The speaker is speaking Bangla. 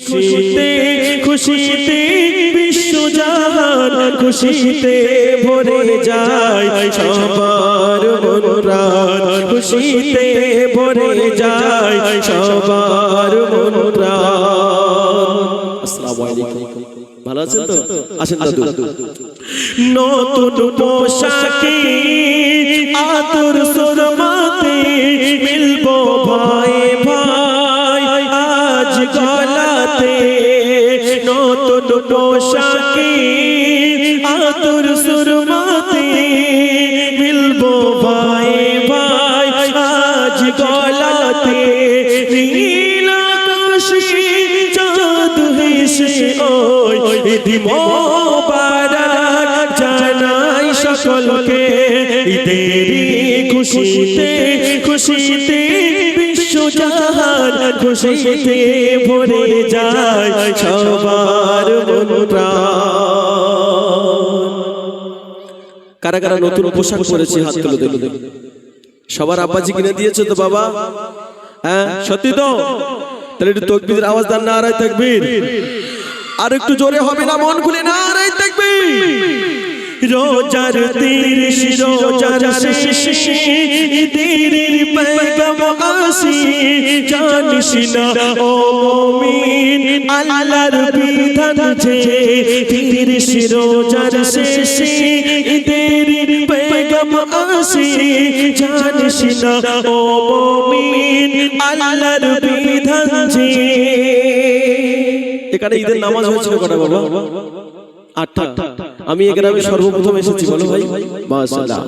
খুশিতে খুশিতে বিশ্বজাহান খুশিতে ভরে যায় সবার মন প্রাণ খুশিতে ভরে যায় সবার মন প্রাণ। আসসালামু আলাইকুম। ভালো আছেন তো? আসেন দাদু। নতুন পোশাকে আদর সুরমাতে মিলবো ভাই ভাই আজ গলাতে। নতুন পোশাকে আদর সুরমাতে মিলবো ভাই ভাই আজ গলাতে। নীল আকাশে চাঁদ হেসে ওই ঈদ মোবারক জানাই সকলকে। ঈদেরই খুশিতে খুশিতে বিশ্বজাহান খুশিতে ভরে যায় সবার মন প্রাণ। কারা কারা নতুন পোশাক পরেছে হাত তুলে দেখুন। সবার আব্বাজি কিনে দিয়েছে তো বাবা? হ্যাঁ সত্যি তো? তাহলে একটু তাকবীরের আওয়াজ দেন, নারায়ে তাকবীর। আর একটু জোরে হবে না? মন খুলে নারায়ে তাকবীর। রোজার তিরিশ রোজার শেষে ঈদের পয়গাম আসে জানিস না ও মুমিন আল্লাহর বিধান যে। তিরিশ রোজার শেষে ঈদের পয়গাম আসে জানিস না ও মুমিন আল্লাহর বিধান যে। এখানে ঈদের নামাজ হয়েছিল কটা বাবা? 8টা। আমি এখানে সর্বপ্রথম এসেছি, বলো ভাই। মাশাআল্লাহ।